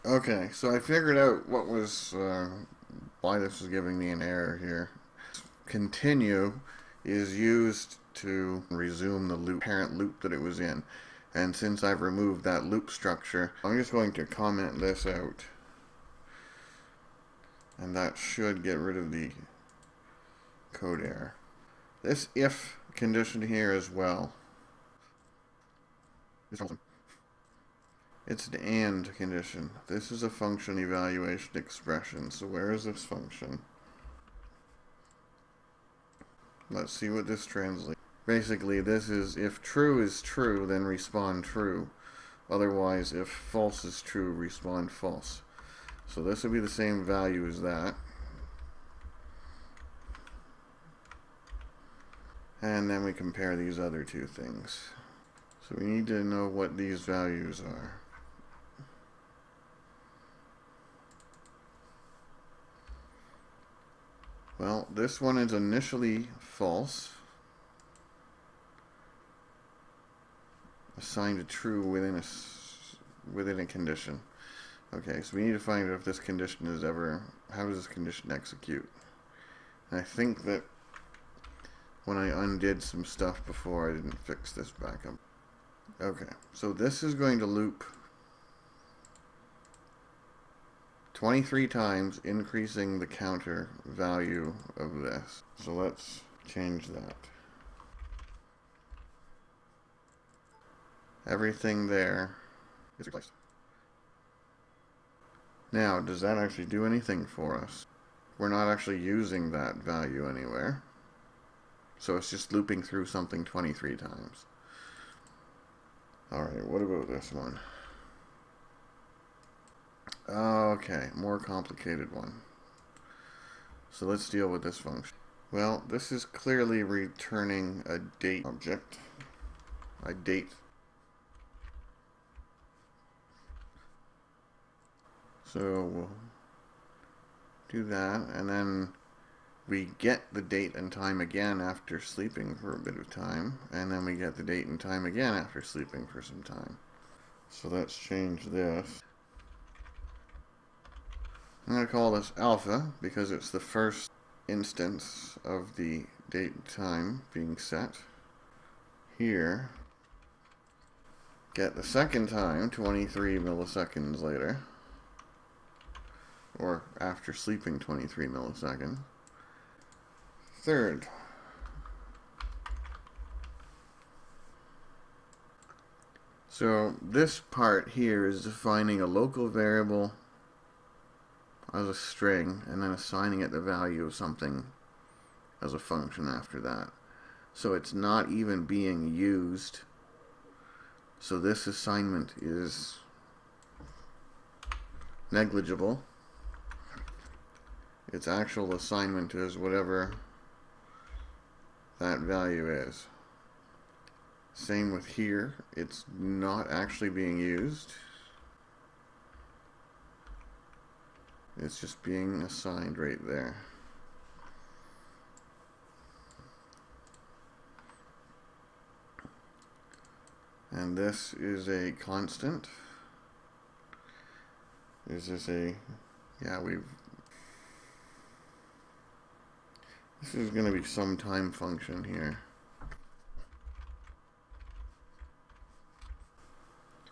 Okay, so I figured out why this was giving me an error here. Continue is used to resume the parent loop that it was in. And since I've removed that loop structure, I'm just going to comment this out. And that should get rid of the code error. This if condition here as well. It's an AND condition. This is a function evaluation expression. So where is this function? Let's see what this translates. Basically, this is if true is true, then respond true. Otherwise, if false is true, respond false. So this would be the same value as that. And then we compare these other two things. So we need to know what these values are. Well, this one is initially false, assigned to true within a condition. Okay, so we need to find out if this condition is ever, how does this condition execute? And I think that when I undid some stuff before, I didn't fix this back up. Okay, so this is going to loop 23 times, increasing the counter value of this. So let's change that. Everything there is replaced. Now, does that actually do anything for us? We're not actually using that value anywhere. So it's just looping through something 23 times. Alright, what about this one? Okay, more complicated one. So let's deal with this function. Well, this is clearly returning a date object. A date. So we'll do that, and then we get the date and time again after sleeping for a bit of time, and then we get the date and time again after sleeping for some time. So let's change this. I'm going to call this alpha because it's the first instance of the date and time being set. Here, get the second time 23 milliseconds later, or after sleeping 23 milliseconds. Third, so this part here is defining a local variable as a string and then assigning it the value of something as a function after that. So it's not even being used. So this assignment is negligible. Its actual assignment is whatever that value is. Same with here. It's not actually being used. It's just being assigned right there. And this is a constant. Is this a, yeah, this is going to be some time function here.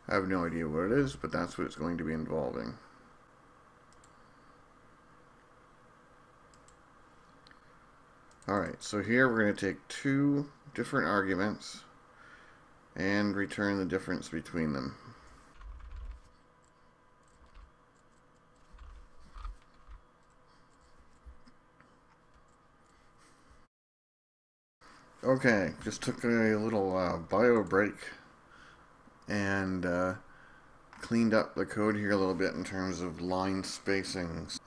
I have no idea what it is, but that's what it's going to be involving. Alright, so here we're going to take two different arguments and return the difference between them. Okay, just took a little bio break and cleaned up the code here a little bit in terms of line spacings.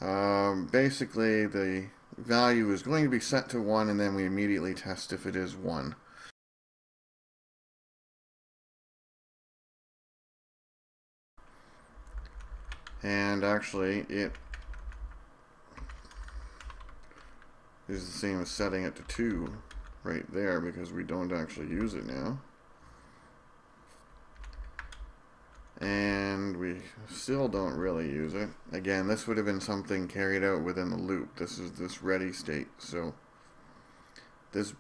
Basically, the value is going to be set to 1, and then we immediately test if it is 1. And actually, it is the same as setting it to 2 right there, because we don't actually use it now. And we still don't really use it. Again, this would have been something carried out within the loop. This is this ready state. So this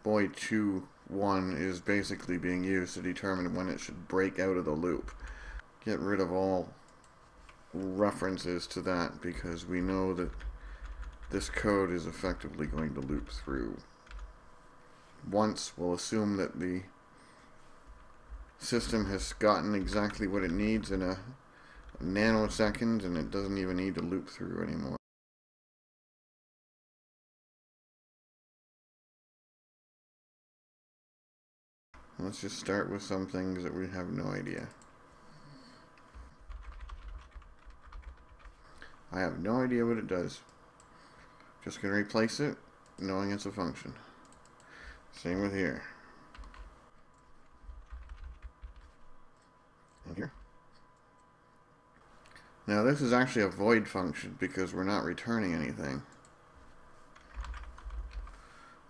boy chew 1 is basically being used to determine when it should break out of the loop. Get rid of all references to that because we know that this code is effectively going to loop through. Once, we'll assume that the system has gotten exactly what it needs in a nanosecond and it doesn't even need to loop through anymore. Let's just start with some things that we have no idea. I have no idea what it does. Just going to replace it, knowing it's a function. Same with here. And here. Now this is actually a void function because we're not returning anything.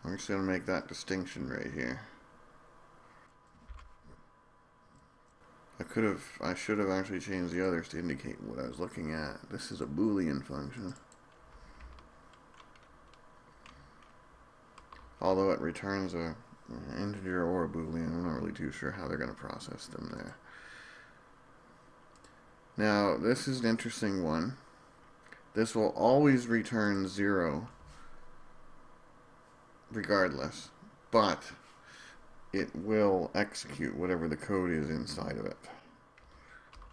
I'm just going to make that distinction right here. I should have actually changed the others to indicate what I was looking at. This is a Boolean function. Although it returns an integer or a Boolean, I'm not really too sure how they're going to process them there. Now, this is an interesting one. This will always return 0 regardless, but it will execute whatever the code is inside of it.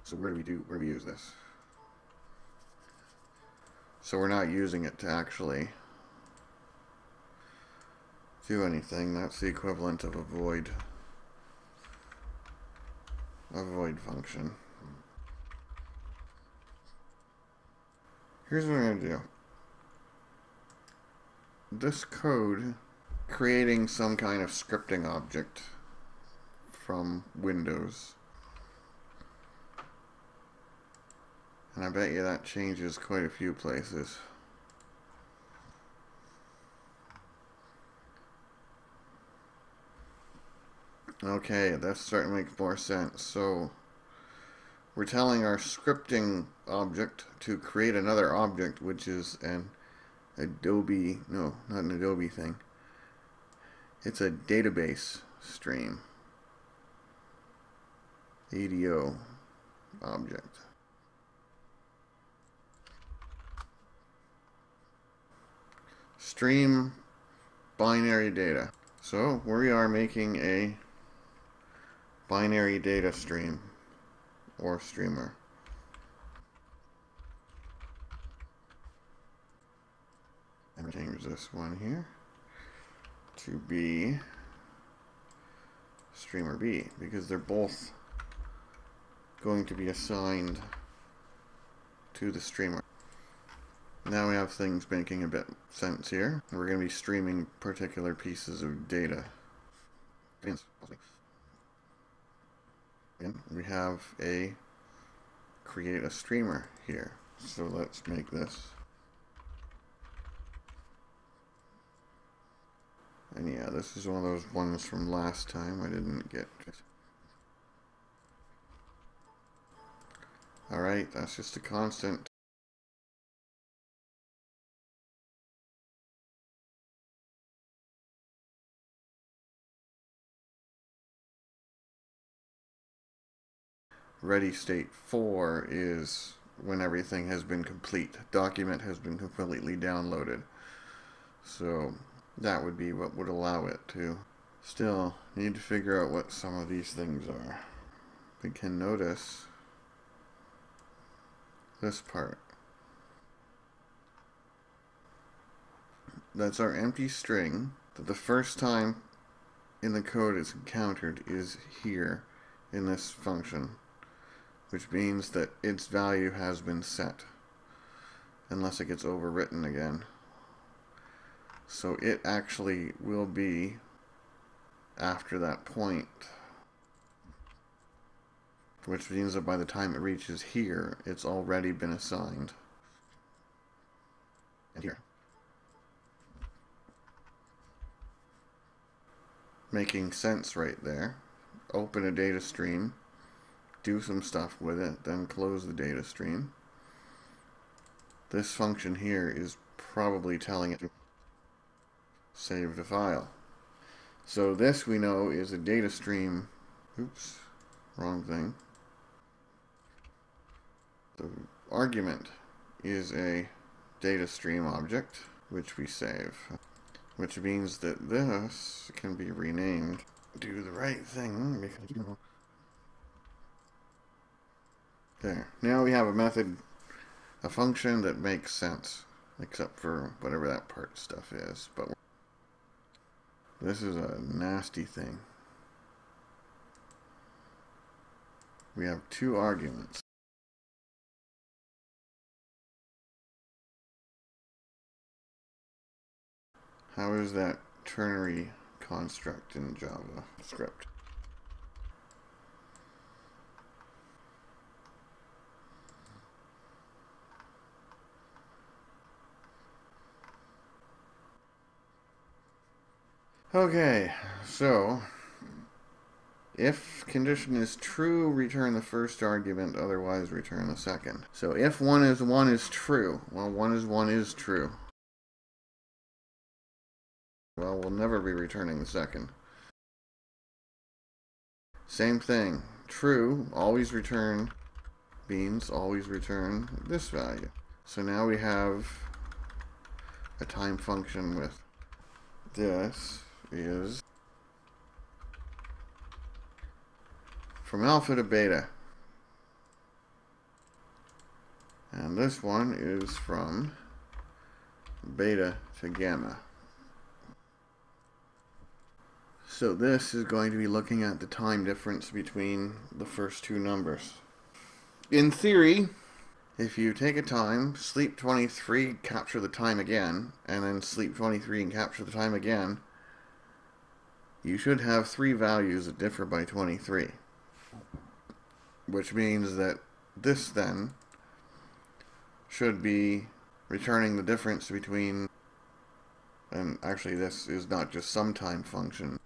So where do we use this? So we're not using it to actually do anything. That's the equivalent of a void function. Here's what I'm going to do. This code, creating some kind of scripting object from Windows. And I bet you that changes quite a few places. Okay, that's starting to make more sense. So we're telling our scripting object to create another object, which is an Adobe, no, not an Adobe thing. It's a database stream. ADO object. Stream binary data. So we are making a binary data stream or streamer. And change this one here to be streamer B because they're both going to be assigned to the streamer. Now we have things making a bit sense here. We're going to be streaming particular pieces of data. And we have a create a streamer here. So let's make this. And yeah, this is one of those ones from last time I didn't get. Alright, that's just a constant. Ready state 4 is when everything has been complete. Document has been completely downloaded. So that would be what would allow it to. Still, need to figure out what some of these things are. We can notice this part. That's our empty string that the first time in the code it's encountered is here in this function, which means that its value has been set unless it gets overwritten again. So it actually will be after that point, which means that by the time it reaches here, it's already been assigned. And here. Making sense right there. Open a data stream, do some stuff with it, then close the data stream. This function here is probably telling it to save the file. So this we know is a data stream. Oops, wrong thing. The argument is a data stream object, which we save, which means that this can be renamed. Do the right thing, because, you know. There. Now we have a method, a function that makes sense, except for whatever that part stuff is. But this is a nasty thing. We have two arguments. How is that ternary construct in JavaScript? Okay, so if condition is true, return the first argument, otherwise return the second. So if 1 is true, well, 1 is true. Well, we'll never be returning the second. Same thing. True, always return, means always return this value. So now we have a time function with this is from alpha to beta. And this one is from beta to gamma. So this is going to be looking at the time difference between the first two numbers. In theory, if you take a time, sleep 23, capture the time again, and then sleep 23 and capture the time again, you should have three values that differ by 23. Which means that this then should be returning the difference between, and actually this is not just some time function.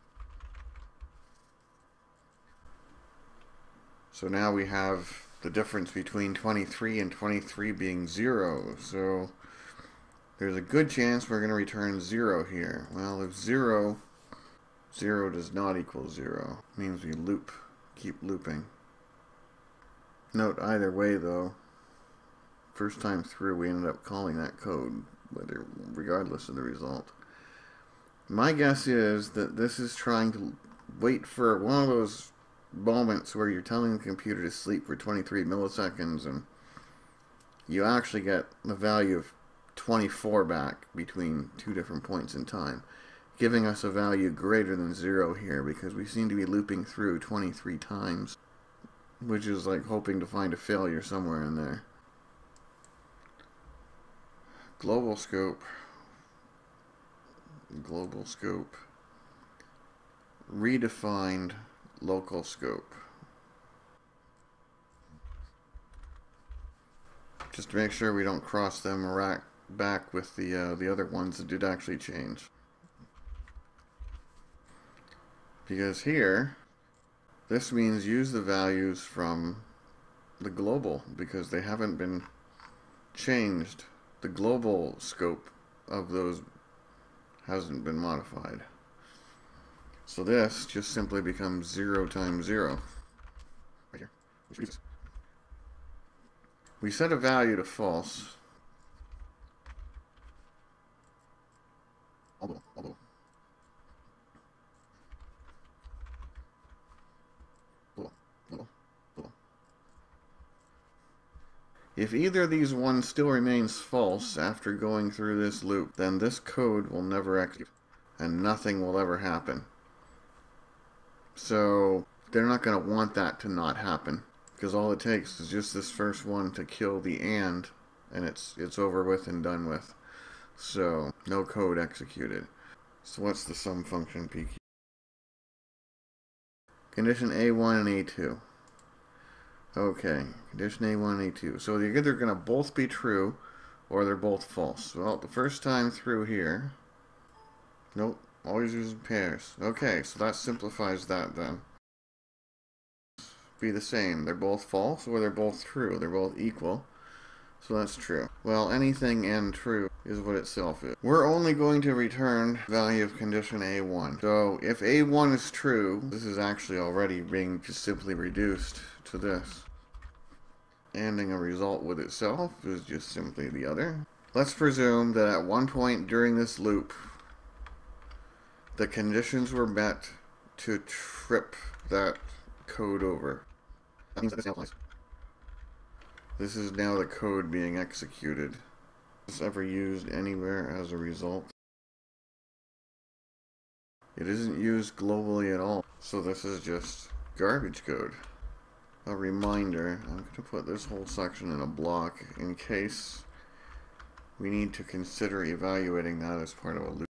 So now we have the difference between 23 and 23 being 0. So there's a good chance we're going to return 0 here. Well, if 0 does not equal 0, it means we loop, keep looping. Note either way though, first time through we ended up calling that code, regardless of the result. My guess is that this is trying to wait for one of those moments where you're telling the computer to sleep for 23 milliseconds and you actually get the value of 24 back between two different points in time, giving us a value greater than 0 here because we seem to be looping through 23 times, which is like hoping to find a failure somewhere in there. Global scope, redefined local scope. Just to make sure we don't cross them back with the other ones that did actually change. Because here, this means use the values from the global because they haven't been changed. The global scope of those hasn't been modified. So this just simply becomes 0 times 0. Right here. We set a value to false. Although. If either of these ones still remains false after going through this loop, then this code will never execute and nothing will ever happen. So they're not going to want that to not happen because all it takes is just this first one to kill the and it's over with and done with. So no code executed. So what's the sum function PQ? Condition A1 and A2. Okay, condition A1 and A2. So they're either going to both be true or they're both false. Well, the first time through here, nope, always using pairs. Okay, so that simplifies that then. be the same. They're both false or they're both true. They're both equal. So that's true. Well, anything n true is what itself is. We're only going to return value of condition A1. So if A1 is true, this is actually already being just simply reduced to this. Ending a result with itself is just simply the other. Let's presume that at one point during this loop, the conditions were met to trip that code over. That means that this now applies. This is now the code being executed. Is this ever used anywhere as a result? It isn't used globally at all. So this is just garbage code. A reminder, I'm going to put this whole section in a block in case we need to consider evaluating that as part of a loop.